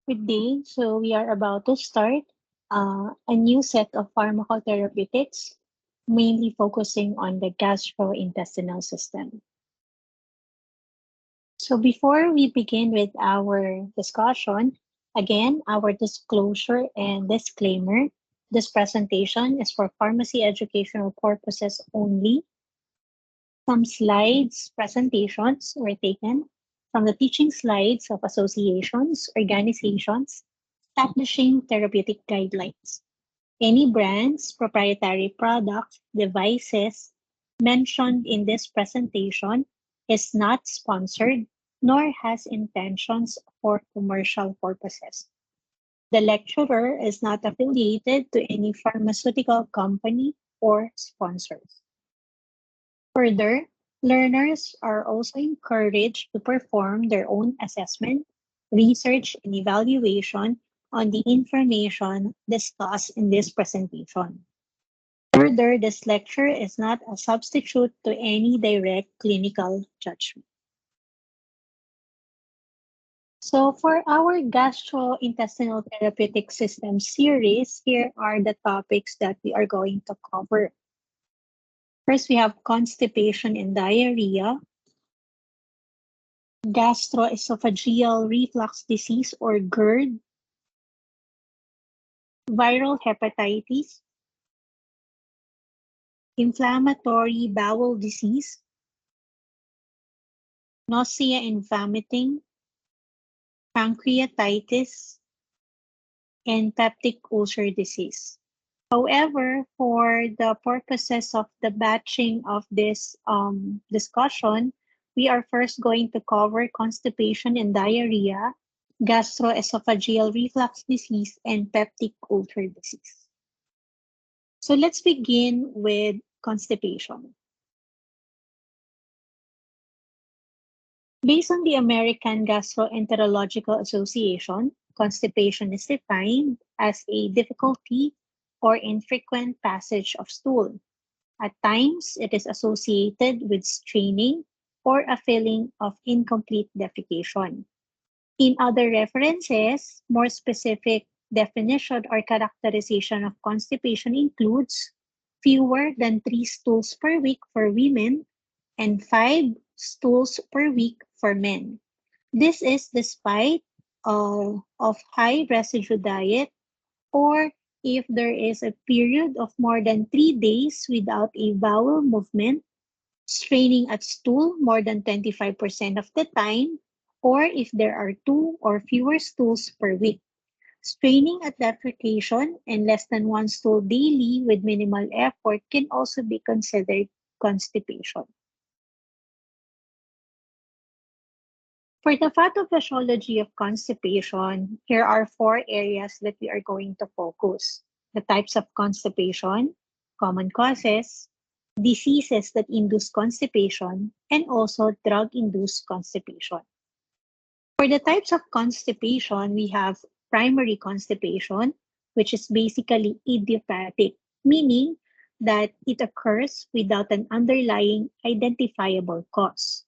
Good day. So we are about to start a new set of pharmacotherapeutics, mainly focusing on the gastrointestinal system. So before we begin with our discussion, again, our disclosure and disclaimer. This presentation is for pharmacy educational purposes only. Some slides presentations were taken from the teaching slides of associations, organizations, establishing therapeutic guidelines. Any brands, proprietary products, devices mentioned in this presentation is not sponsored nor has intentions for commercial purposes. The lecturer is not affiliated to any pharmaceutical company or sponsors. Further, learners are also encouraged to perform their own assessment, research, and evaluation on the information discussed in this presentation. Further, this lecture is not a substitute to any direct clinical judgment. So for our gastrointestinal therapeutic system series, here are the topics that we are going to cover. First, we have constipation and diarrhea, gastroesophageal reflux disease or GERD, viral hepatitis, inflammatory bowel disease, nausea and vomiting, pancreatitis, and peptic ulcer disease. However, for the purposes of the batching of this discussion, we are first going to cover constipation and diarrhea, gastroesophageal reflux disease, and peptic ulcer disease. So let's begin with constipation. Based on the American Gastroenterological Association, constipation is defined as a difficulty or infrequent passage of stool. At times, it is associated with straining or a feeling of incomplete defecation. In other references, more specific definition or characterization of constipation includes fewer than 3 stools per week for women and 5 stools per week for men. This is despite of high residue diet or if there is a period of more than 3 days without a bowel movement, straining at stool more than 25% of the time, or if there are 2 or fewer stools per week. Straining at defecation and less than 1 stool daily with minimal effort can also be considered constipation. For the pathophysiology of constipation, here are 4 areas that we are going to focus. The types of constipation, common causes, diseases that induce constipation, and also drug-induced constipation. For the types of constipation, we have primary constipation, which is basically idiopathic, meaning that it occurs without an underlying identifiable cause.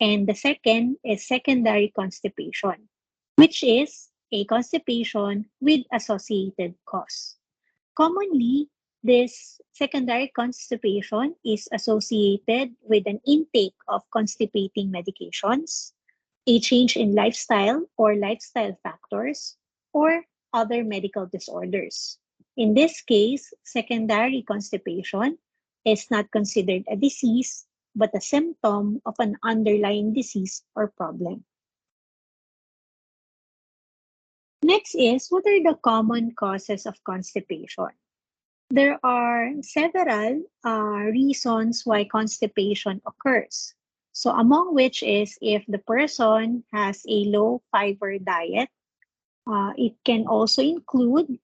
And the second is secondary constipation, which is a constipation with associated cause. Commonly, this secondary constipation is associated with an intake of constipating medications, a change in lifestyle or lifestyle factors, or other medical disorders. In this case, secondary constipation is not considered a disease, but a symptom of an underlying disease or problem. Next is, what are the common causes of constipation? There are several reasons why constipation occurs. So among which is if the person has a low fiber diet, it can also include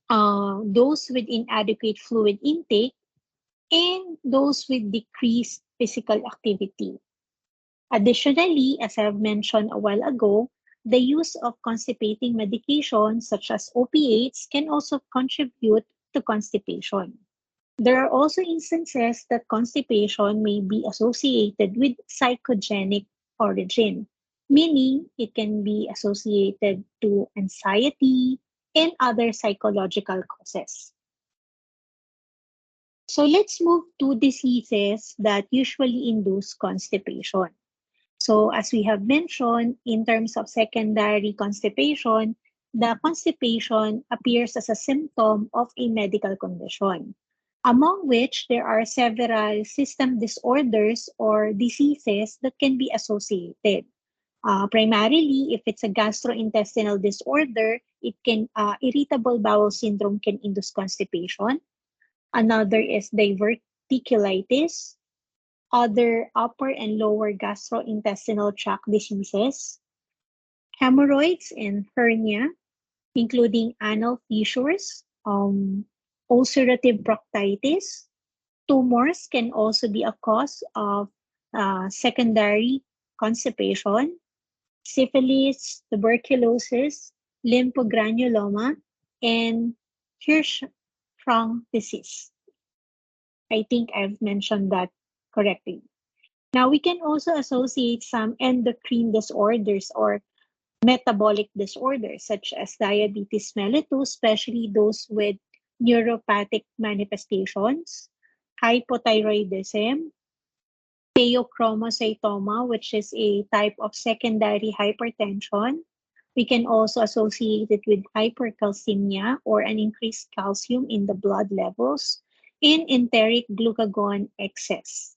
those with inadequate fluid intake and those with decreased physical activity. Additionally, as I've mentioned a while ago, the use of constipating medications such as opiates can also contribute to constipation. There are also instances that constipation may be associated with psychogenic origin. meaning it can be associated to anxiety and other psychological causes. So let's move to diseases that usually induce constipation. So as we have mentioned, in terms of secondary constipation, the constipation appears as a symptom of a medical condition, among which there are several system disorders or diseases that can be associated. Primarily, if it's a gastrointestinal disorder, it can irritable bowel syndrome can induce constipation. Another is diverticulitis, other upper and lower gastrointestinal tract diseases, hemorrhoids and hernia, including anal fissures, ulcerative proctitis. Tumors can also be a cause of secondary constipation, syphilis, tuberculosis, lymphogranuloma, and Hirschsprung disease. I think I've mentioned that correctly. Now, we can also associate some endocrine disorders or metabolic disorders, such as diabetes mellitus, especially those with neuropathic manifestations, hypothyroidism, pheochromocytoma, which is a type of secondary hypertension. We can also associate it with hypercalcemia or an increased calcium in the blood levels, and enteric glucagon excess.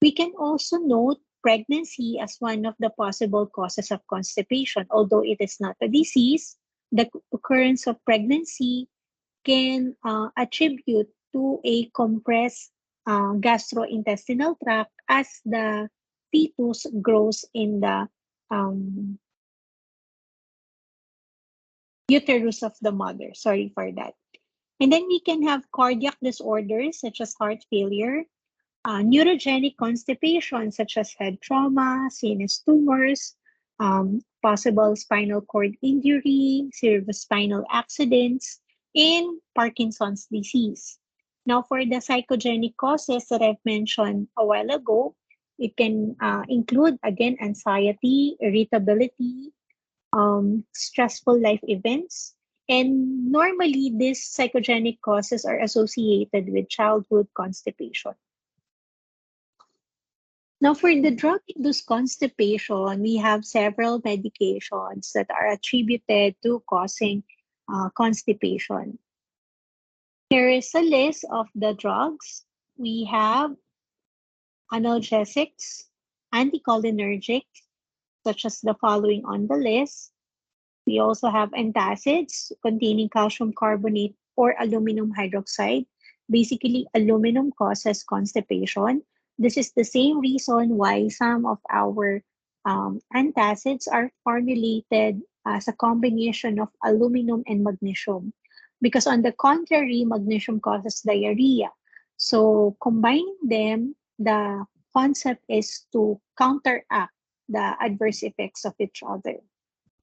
We can also note pregnancy as one of the possible causes of constipation. Although it is not a disease, the occurrence of pregnancy can attribute to a compressed gastrointestinal tract as the fetus grows in the um, uterus of the mother. Sorry for that. And then we can have cardiac disorders such as heart failure, neurogenic constipation such as head trauma, sinus tumors, possible spinal cord injury, cerebrospinal accidents, and Parkinson's disease. Now, for the psychogenic causes that I've mentioned a while ago, it can include, again, anxiety, irritability, stressful life events. And normally, these psychogenic causes are associated with childhood constipation. Now, for the drug-induced constipation, we have several medications that are attributed to causing constipation. Here is a list of the drugs. We have analgesics, anticholinergics, such as the following on the list. We also have antacids containing calcium carbonate or aluminum hydroxide. Basically, aluminum causes constipation. This is the same reason why some of our antacids are formulated as a combination of aluminum and magnesium. Because on the contrary, magnesium causes diarrhea. So combining them, the concept is to counteract the adverse effects of each other.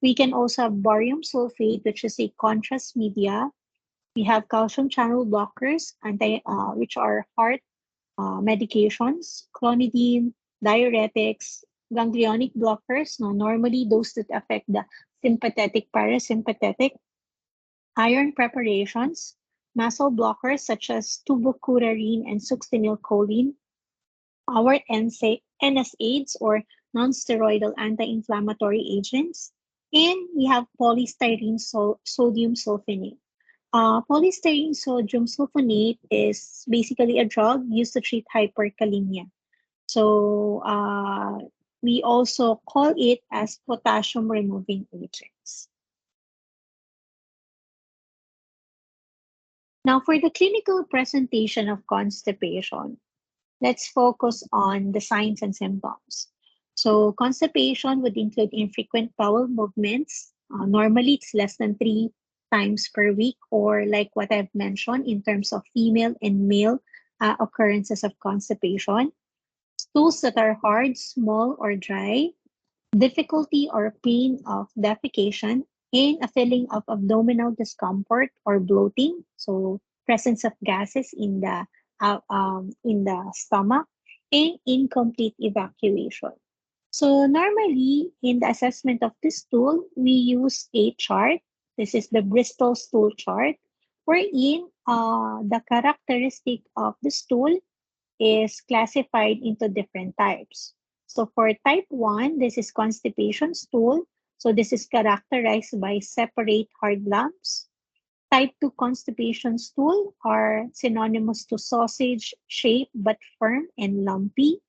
We can also have barium sulfate, which is a contrast media. We have calcium channel blockers, which are heart medications, clonidine, diuretics, ganglionic blockers. Now, normally those that affect the sympathetic, parasympathetic, iron preparations, muscle blockers such as tubocurarine and succinylcholine, our NSAIDs or non-steroidal anti-inflammatory agents, and we have polystyrene sodium sulfonate. Polystyrene sodium sulfonate is basically a drug used to treat hyperkalemia. So we also call it as potassium removing agents. Now for the clinical presentation of constipation, let's focus on the signs and symptoms. So constipation would include infrequent bowel movements. Normally, it's less than 3 times per week, or like what I've mentioned in terms of female and male occurrences of constipation. Stools that are hard, small, or dry. Difficulty or pain of defecation, and a feeling of abdominal discomfort or bloating. So presence of gases in the stomach, and incomplete evacuation. So normally in the assessment of this stool, we use a chart. This is the Bristol stool chart, wherein the characteristic of the stool is classified into different types. So for type 1, this is constipation stool. So this is characterized by separate hard lumps. Type 2 constipation stool are synonymous to sausage shaped but firm and lumpy.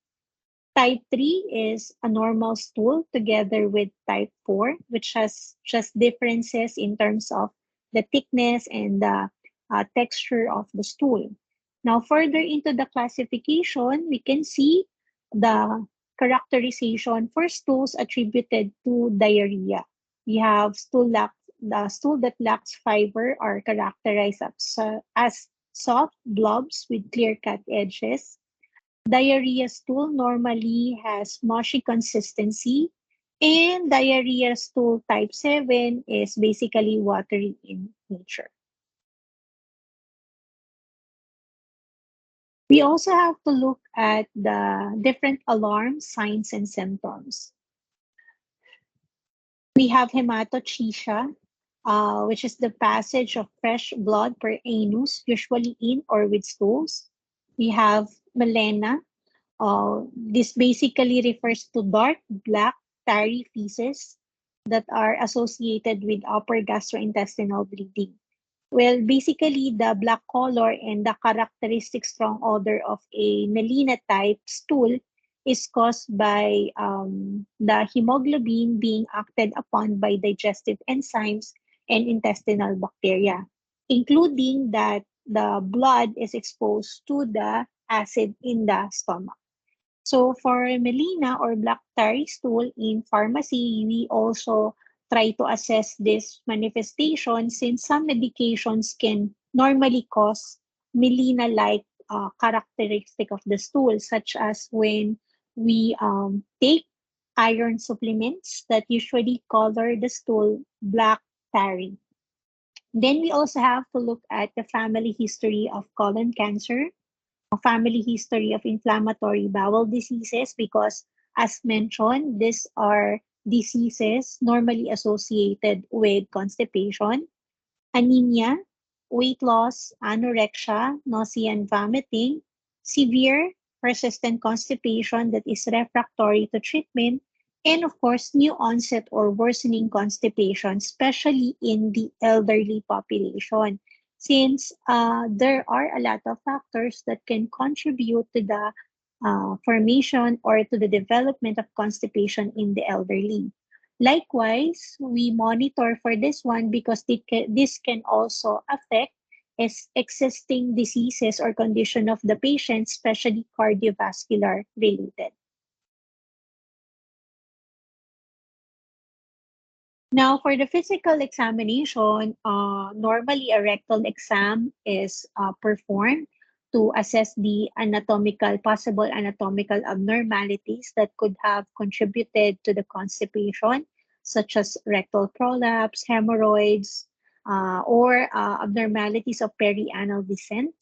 Type 3 is a normal stool together with type 4, which has just differences in terms of the thickness and the texture of the stool. Now, further into the classification, we can see the characterization for stools attributed to diarrhea. We have the stool that lacks fiber are characterized as soft blobs with clear-cut edges. Diarrhea stool normally has mushy consistency, and diarrhea stool type 7 is basically watery in nature. We also have to look at the different alarm signs and symptoms. We have hematochezia, which is the passage of fresh blood per anus, usually in or with stools. We have melena. This basically refers to dark black tarry feces that are associated with upper gastrointestinal bleeding. Well, basically, the black color and the characteristic strong odor of a melena type stool is caused by the hemoglobin being acted upon by digestive enzymes and intestinal bacteria, including that the blood is exposed to the acid in the stomach. So for melena or black tarry stool in pharmacy, we also try to assess this manifestation since some medications can normally cause melena-like characteristic of the stool, such as when we take iron supplements that usually color the stool black tarry. Then we also have to look at the family history of colon cancer, a family history of inflammatory bowel diseases because, as mentioned, these are diseases normally associated with constipation, anemia, weight loss, anorexia, nausea and vomiting, severe persistent constipation that is refractory to treatment, and of course, new onset or worsening constipation, especially in the elderly population, since there are a lot of factors that can contribute to the formation or to the development of constipation in the elderly. Likewise, we monitor for this one because this can also affect existing diseases or condition of the patient, especially cardiovascular related. Now, for the physical examination, normally a rectal exam is performed to assess the possible anatomical abnormalities that could have contributed to the constipation, such as rectal prolapse, hemorrhoids, or abnormalities of perianal descent.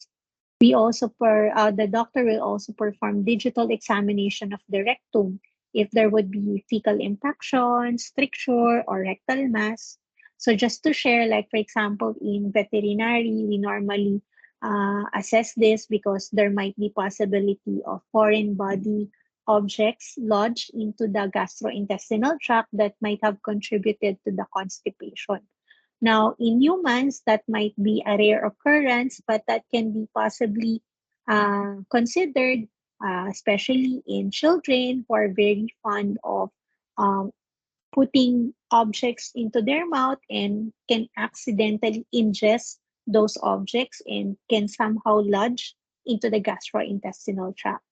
The doctor will also perform digital examination of the rectum if there would be fecal impaction, stricture, or rectal mass. So just to share, like for example, in veterinary, we normally assess this because there might be possibility of foreign body objects lodged into the gastrointestinal tract that might have contributed to the constipation. Now, in humans, that might be a rare occurrence, but that can be possibly considered, especially in children who are very fond of um, putting objects into their mouth and can accidentally ingest those objects and can somehow lodge into the gastrointestinal tract.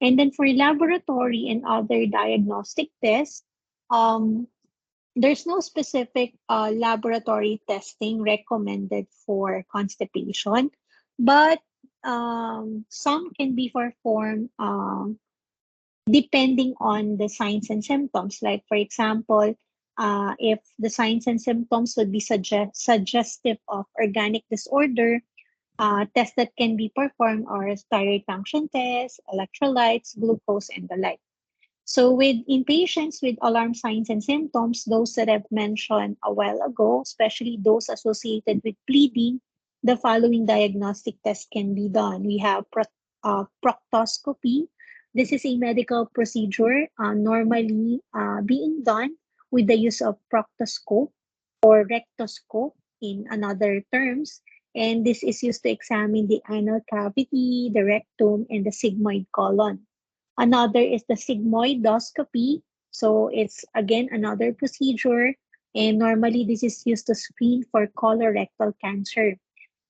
And then for laboratory and other diagnostic tests, um, there's no specific laboratory testing recommended for constipation, but some can be performed depending on the signs and symptoms. Like, for example, if the signs and symptoms would be suggestive of organic disorder, tests that can be performed are thyroid function tests, electrolytes, glucose, and the like. So in patients with alarm signs and symptoms, those that I've mentioned a while ago, especially those associated with bleeding, the following diagnostic tests can be done. We have proctoscopy. This is a medical procedure normally being done with the use of proctoscope or rectoscope in another terms. And this is used to examine the anal cavity, the rectum, and the sigmoid colon. Another is the sigmoidoscopy. So it's again another procedure. And normally this is used to screen for colorectal cancer.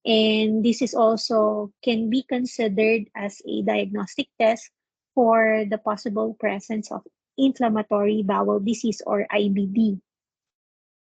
And this is also can be considered as a diagnostic test for the possible presence of inflammatory bowel disease or IBD.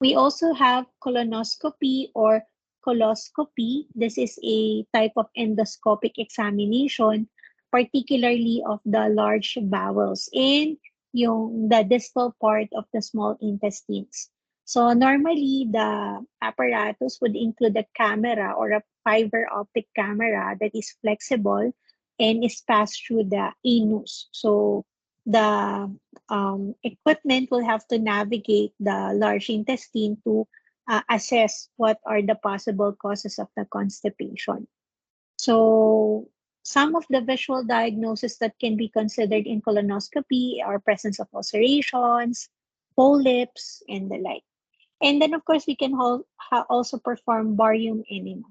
We also have colonoscopy or coloscopy. This is a type of endoscopic examination, particularly of the large bowels and the distal part of the small intestines. So normally the apparatus would include a camera or a fiber optic camera that is flexible and is passed through the anus. So the equipment will have to navigate the large intestine to assess what are the possible causes of the constipation. So, some of the visual diagnoses that can be considered in colonoscopy are presence of ulcerations, polyps, and the like. And then, of course, we can also perform barium enema.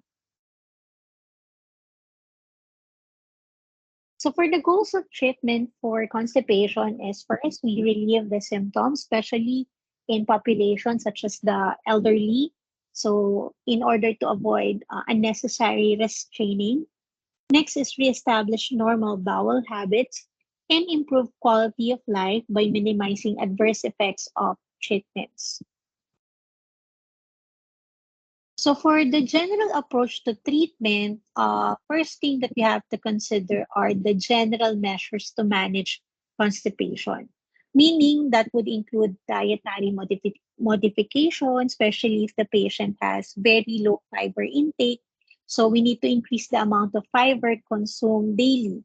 So for the goals of treatment for constipation is first, we relieve the symptoms, especially in populations such as the elderly. So in order to avoid unnecessary restraining. Next is reestablish normal bowel habits and improve quality of life by minimizing adverse effects of treatments. So for the general approach to treatment, first thing that we have to consider are the general measures to manage constipation, meaning that would include dietary modification, especially if the patient has very low fiber intake. So we need to increase the amount of fiber consumed daily.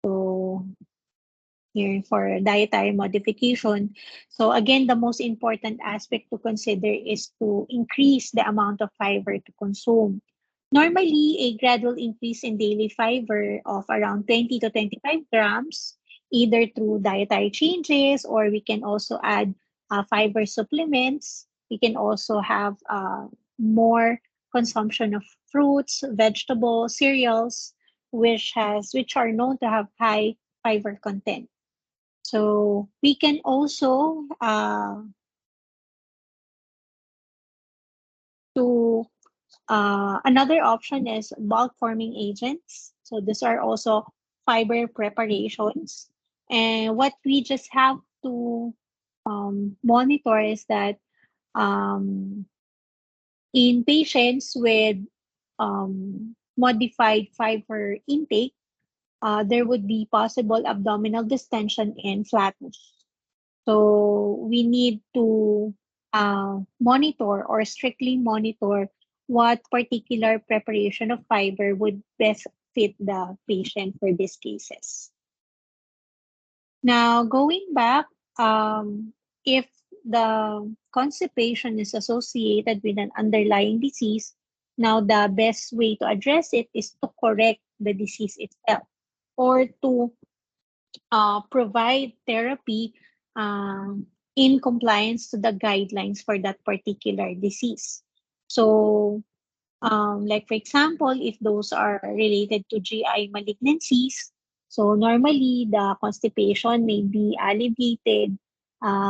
So here for dietary modification. So again, the most important aspect to consider is to increase the amount of fiber to consume. Normally, a gradual increase in daily fiber of around 20 to 25 grams, either through dietary changes or we can also add fiber supplements. We can also have more consumption of fruits, vegetables, cereals, which are known to have high fiber content. So we can also do another option is bulk forming agents. So these are also fiber preparations. And what we just have to monitor is that um, in patients with modified fiber intake, there would be possible abdominal distension and flatness. So we need to monitor or strictly monitor what particular preparation of fiber would best fit the patient for these cases. Now, going back, if the constipation is associated with an underlying disease, now the best way to address it is to correct the disease itself or to provide therapy in compliance to the guidelines for that particular disease. So, like for example, if those are related to GI malignancies, so normally the constipation may be alleviated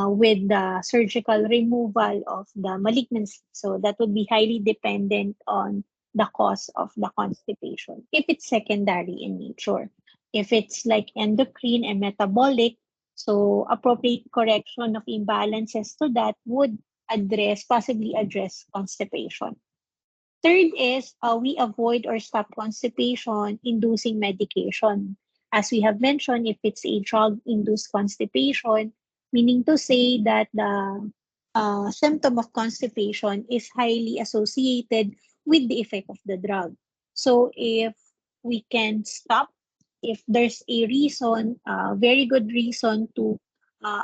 with the surgical removal of the malignancy. So that would be highly dependent on the cause of the constipation if it's secondary in nature. If it's like endocrine and metabolic, so appropriate correction of imbalances to that would possibly address constipation. Third is we avoid or stop constipation inducing medication. As we have mentioned, if it's a drug-induced constipation, meaning to say that the symptom of constipation is highly associated with the effect of the drug. So if we can stop, if there's a reason, very good reason to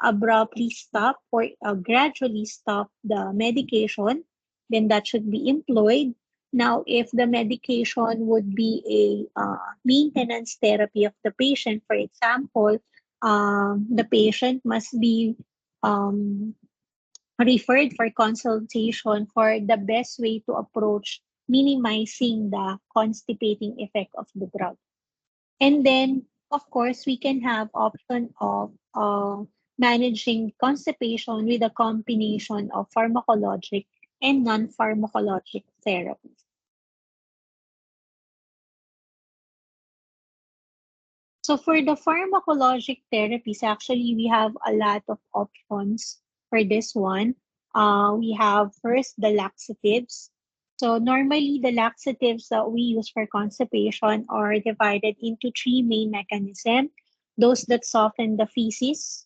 abruptly stop or gradually stop the medication, then that should be employed. Now, if the medication would be a maintenance therapy of the patient, for example, the patient must be um, referred for consultation for the best way to approach minimizing the constipating effect of the drug. And then, of course, we can have option of managing constipation with a combination of pharmacologic and non-pharmacologic therapies. So for the pharmacologic therapies, actually, we have a lot of options for this one. We have first the laxatives. So normally the laxatives that we use for constipation are divided into three main mechanisms. Those that soften the feces,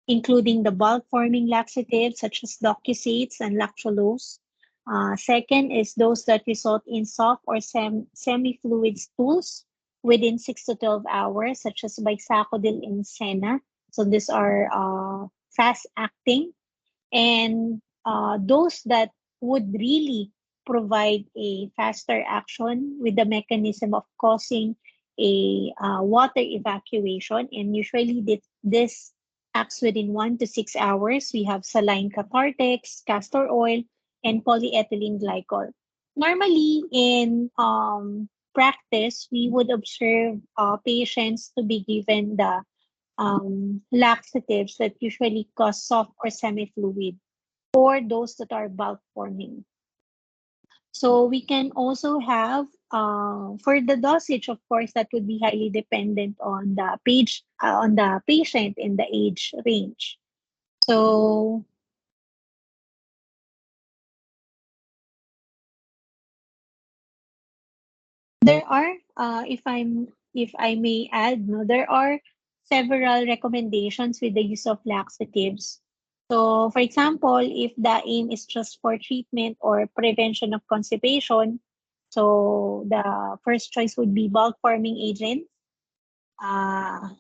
including the bulk-forming laxatives such as docusades and lactulose. Second is those that result in soft or semi-fluid stools within 6 to 12 hours, such as Bisacodil and Senna. So these are fast-acting and those that would really provide a faster action with the mechanism of causing a water evacuation. And usually this acts within 1 to 6 hours. We have saline cathartics, castor oil, and polyethylene glycol. Normally, in practice, we would observe patients to be given the laxatives that usually cause soft or semi-fluid or those that are bulk forming. So we can also have for the dosage, of course, that would be highly dependent on the on the patient and the age range. So there are, if I may add, no, there are several recommendations with the use of laxatives. So, for example, if the aim is just for treatment or prevention of constipation, so the first choice would be bulk forming agents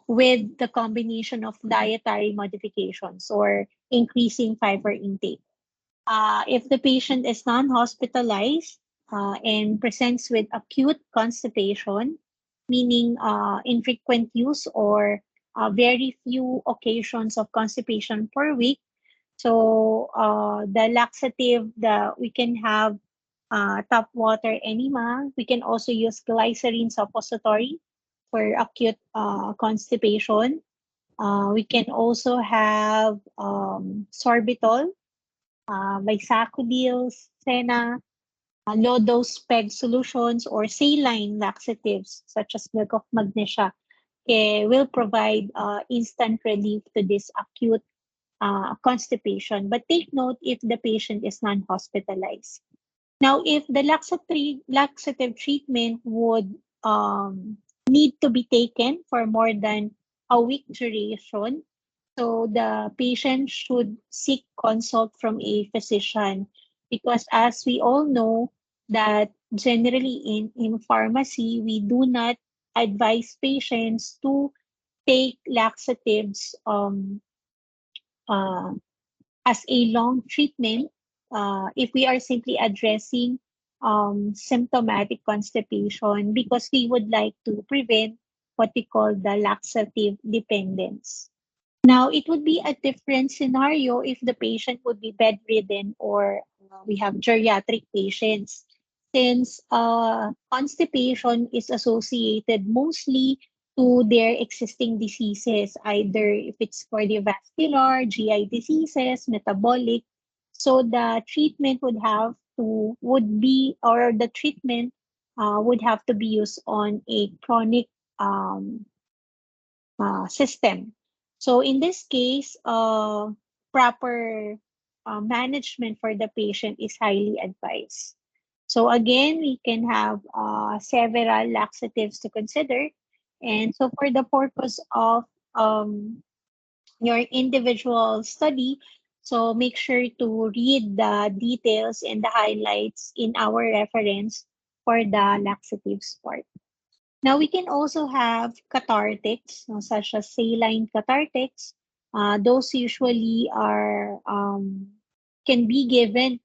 with the combination of dietary modifications or increasing fiber intake. If the patient is non-hospitalized and presents with acute constipation, meaning infrequent use or very few occasions of constipation per week, so the laxative, we can have tap water enema. We can also use glycerin suppository for acute constipation. We can also have sorbitol, Bisacodils, Senna, low-dose PEG solutions, or saline laxatives such as milk of magnesia will provide instant relief to this acute constipation. But take note if the patient is non-hospitalized. Now, if the laxative treatment would need to be taken for more than a week duration, so the patient should seek consult from a physician because as we all know that generally in pharmacy, we do not advise patients to take laxatives uh, as a long treatment if we are simply addressing symptomatic constipation because we would like to prevent what we call the laxative dependence. Now, it would be a different scenario if the patient would be bedridden or we have geriatric patients, since constipation is associated mostly to their existing diseases, either if it's cardiovascular, GI diseases, metabolic. So the treatment the treatment would have to be used on a chronic um, system. So in this case, proper management for the patient is highly advised. So again, we can have several laxatives to consider. And so for the purpose of your individual study, so make sure to read the details and the highlights in our reference for the laxatives part. Now we can also have cathartics, such as saline cathartics. Those usually are can be given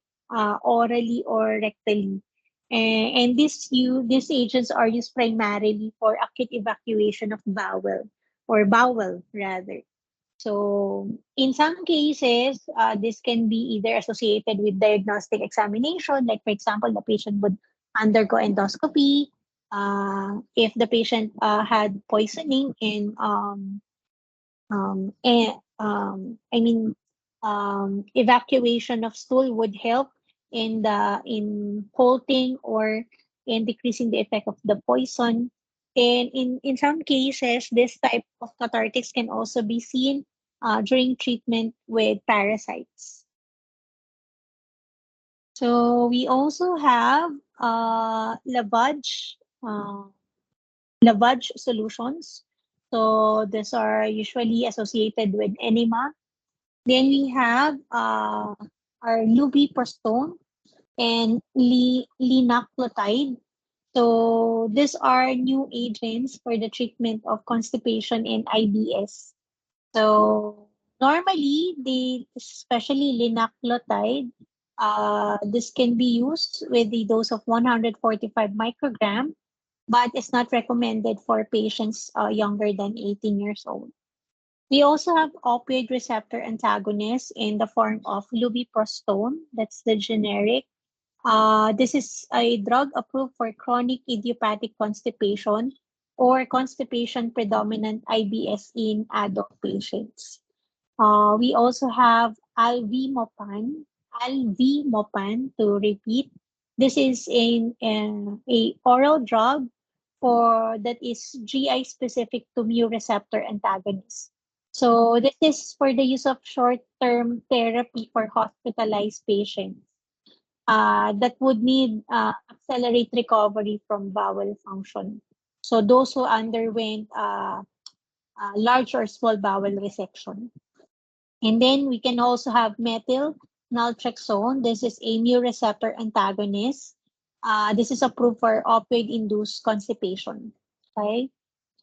orally or rectally. And these agents are used primarily for acute evacuation of bowel or bowel rather. So in some cases, this can be either associated with diagnostic examination, like for example, the patient would undergo endoscopy. If the patient had poisoning in I mean, evacuation of stool would help in halting or in decreasing the effect of the poison. And in some cases, this type of cathartics can also be seen during treatment with parasites. So we also have uh, lavage solutions. So these are usually associated with enema. Then we have our lubiprostone and linaclotide. So these are new agents for the treatment of constipation and IBS. So normally, especially linaclotide, this can be used with the dose of 145 microgram, but it's not recommended for patients younger than 18 years old. We also have opioid receptor antagonists in the form of lubiprostone. That's the generic. This is a drug approved for chronic idiopathic constipation or constipation predominant IBS in adult patients. We also have alvimopan to repeat. This is a oral drug for that is GI specific to mu receptor antagonist. So this is for the use of short-term therapy for hospitalized patients that would need accelerate recovery from bowel function. So those who underwent large or small bowel resection. And then we can also have methyl naltrexone. This is a mu receptor antagonist. This is approved for opioid-induced constipation. Okay.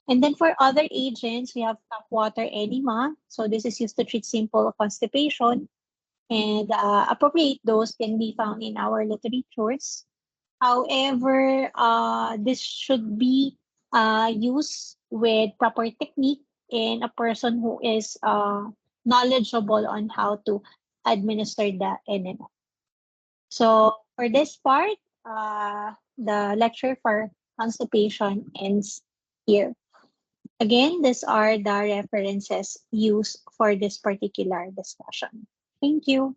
And then for other agents, we have tap water enema. So this is used to treat simple constipation. And appropriate dose can be found in our literatures. However, this should be used with proper technique and a person who is knowledgeable on how to administer the enema. So for this part, the lecture for constipation ends here. Again, these are the references used for this particular discussion. Thank you.